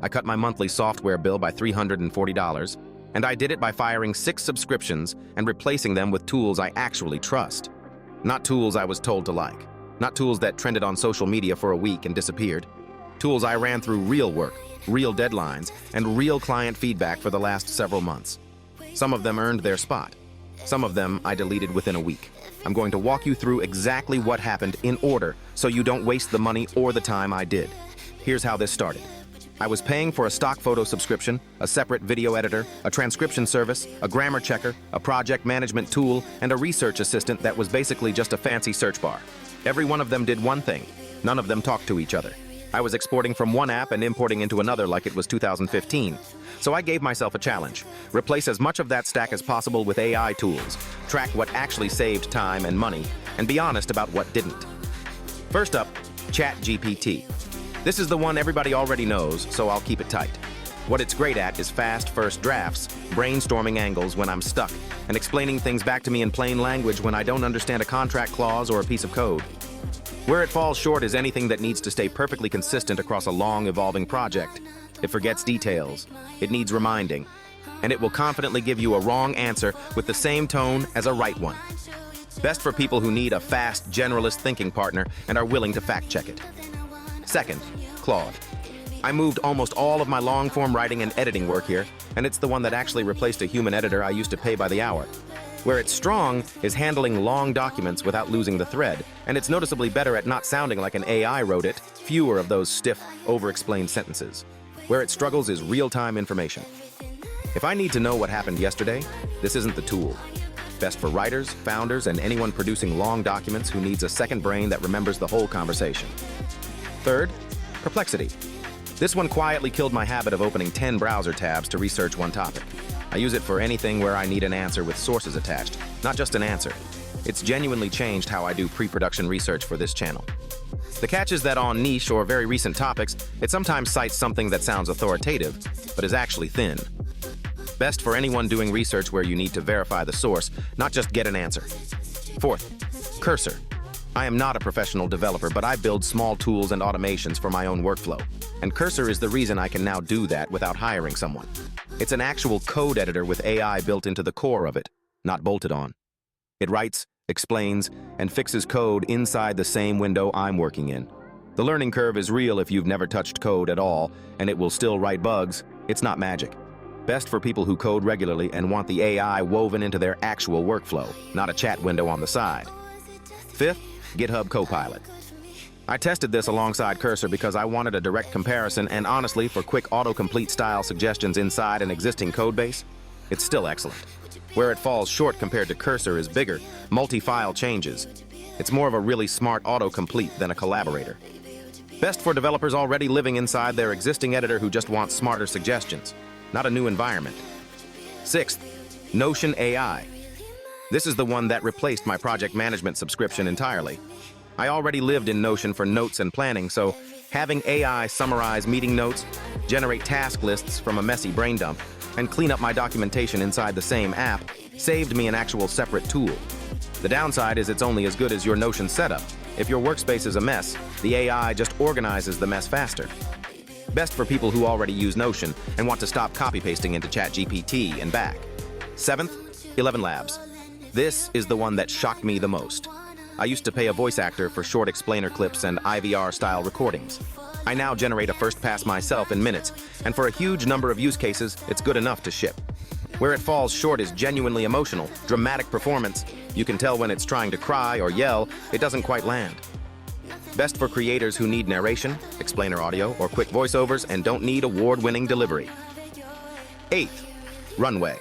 I cut my monthly software bill by $340, and I did it by firing 6 subscriptions and replacing them with tools I actually trust. Not tools I was told to like. Not tools that trended on social media for a week and disappeared. Tools I ran through real work, real deadlines, and real client feedback for the last several months. Some of them earned their spot. Some of them I deleted within a week. I'm going to walk you through exactly what happened in order so you don't waste the money or the time I did. Here's how this started. I was paying for a stock photo subscription, a separate video editor, a transcription service, a grammar checker, a project management tool, and a research assistant that was basically just a fancy search bar. Every one of them did one thing. None of them talked to each other. I was exporting from one app and importing into another like it was 2015. So I gave myself a challenge. Replace as much of that stack as possible with AI tools, track what actually saved time and money, and be honest about what didn't. First up, ChatGPT. This is the one everybody already knows, so I'll keep it tight. What it's great at is fast first drafts, brainstorming angles when I'm stuck, and explaining things back to me in plain language when I don't understand a contract clause or a piece of code. Where it falls short is anything that needs to stay perfectly consistent across a long, evolving project. It forgets details, it needs reminding, and it will confidently give you a wrong answer with the same tone as a right one. Best for people who need a fast, generalist thinking partner and are willing to fact-check it. Second, Claude. I moved almost all of my long-form writing and editing work here, and it's the one that actually replaced a human editor I used to pay by the hour. Where it's strong is handling long documents without losing the thread, and it's noticeably better at not sounding like an AI wrote it, fewer of those stiff, over-explained sentences. Where it struggles is real-time information. If I need to know what happened yesterday, this isn't the tool. Best for writers, founders, and anyone producing long documents who needs a second brain that remembers the whole conversation. Third, Perplexity. This one quietly killed my habit of opening 10 browser tabs to research one topic. I use it for anything where I need an answer with sources attached, not just an answer. It's genuinely changed how I do pre-production research for this channel. The catch is that on niche or very recent topics, it sometimes cites something that sounds authoritative, but is actually thin. Best for anyone doing research where you need to verify the source, not just get an answer. Fourth, Cursor. I am not a professional developer, but I build small tools and automations for my own workflow. And Cursor is the reason I can now do that without hiring someone. It's an actual code editor with AI built into the core of it, not bolted on. It writes, explains, and fixes code inside the same window I'm working in. The learning curve is real if you've never touched code at all, and it will still write bugs. It's not magic. Best for people who code regularly and want the AI woven into their actual workflow, not a chat window on the side. Fifth, GitHub Copilot. I tested this alongside Cursor because I wanted a direct comparison, and honestly, for quick autocomplete style suggestions inside an existing codebase, it's still excellent. Where it falls short compared to Cursor is bigger, multi-file changes. It's more of a really smart autocomplete than a collaborator. Best for developers already living inside their existing editor who just want smarter suggestions, not a new environment. Sixth, Notion AI. This is the one that replaced my project management subscription entirely. I already lived in Notion for notes and planning, so having AI summarize meeting notes, generate task lists from a messy brain dump, and clean up my documentation inside the same app saved me an actual separate tool. The downside is it's only as good as your Notion setup. If your workspace is a mess, the AI just organizes the mess faster. Best for people who already use Notion and want to stop copy-pasting into ChatGPT and back. Seventh, 11 Labs. This is the one that shocked me the most. I used to pay a voice actor for short explainer clips and IVR-style recordings. I now generate a first pass myself in minutes, and for a huge number of use cases, it's good enough to ship. Where it falls short is genuinely emotional, dramatic performance. You can tell when it's trying to cry or yell, it doesn't quite land. Best for creators who need narration, explainer audio, or quick voiceovers and don't need award-winning delivery. Eighth, Runway.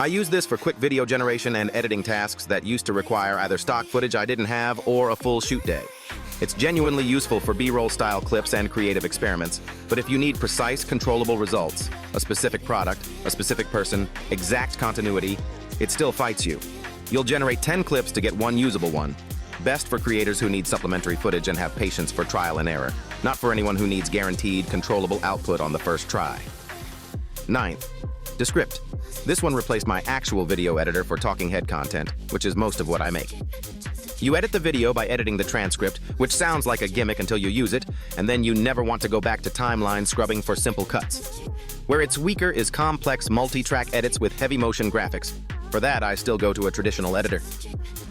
I use this for quick video generation and editing tasks that used to require either stock footage I didn't have or a full shoot day. It's genuinely useful for B-roll style clips and creative experiments, but if you need precise, controllable results, a specific product, a specific person, exact continuity, it still fights you. You'll generate 10 clips to get one usable one. Best for creators who need supplementary footage and have patience for trial and error, not for anyone who needs guaranteed, controllable output on the first try. Ninth, Descript. This one replaced my actual video editor for talking head content, which is most of what I make. You edit the video by editing the transcript, which sounds like a gimmick until you use it, and then you never want to go back to timeline scrubbing for simple cuts. Where it's weaker is complex multi-track edits with heavy motion graphics. For that, I still go to a traditional editor.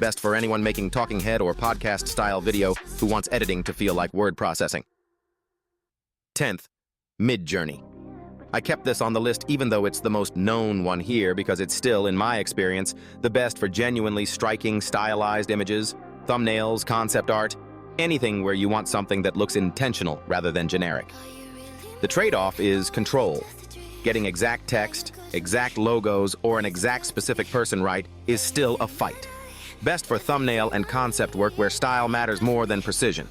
Best for anyone making talking head or podcast-style video who wants editing to feel like word processing. 10th, Midjourney. I kept this on the list even though it's the most known one here because it's still, in my experience, the best for genuinely striking, stylized images, thumbnails, concept art, anything where you want something that looks intentional rather than generic. The trade-off is control. Getting exact text, exact logos, or an exact specific person right is still a fight. Best for thumbnail and concept work where style matters more than precision.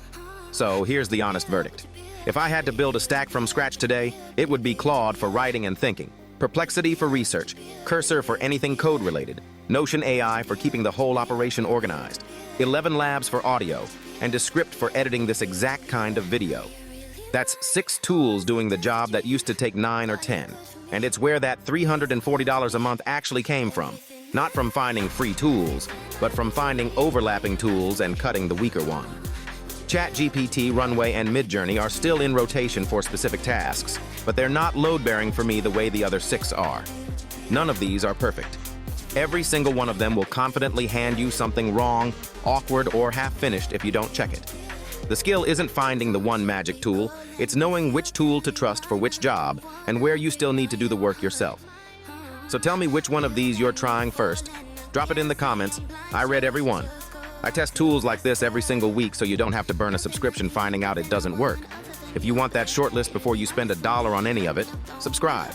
So here's the honest verdict. If I had to build a stack from scratch today, it would be Claude for writing and thinking, Perplexity for research, Cursor for anything code-related, Notion AI for keeping the whole operation organized, 11 Labs for audio, and Descript for editing this exact kind of video. That's 6 tools doing the job that used to take 9 or 10, and it's where that $340 a month actually came from. Not from finding free tools, but from finding overlapping tools and cutting the weaker one. ChatGPT, Runway, and Midjourney are still in rotation for specific tasks, but they're not load-bearing for me the way the other 6 are. None of these are perfect. Every single one of them will confidently hand you something wrong, awkward, or half-finished if you don't check it. The skill isn't finding the one magic tool, it's knowing which tool to trust for which job and where you still need to do the work yourself. So tell me which one of these you're trying first. Drop it in the comments. I read every one. I test tools like this every single week so you don't have to burn a subscription finding out it doesn't work. If you want that short list before you spend $1 on any of it, subscribe.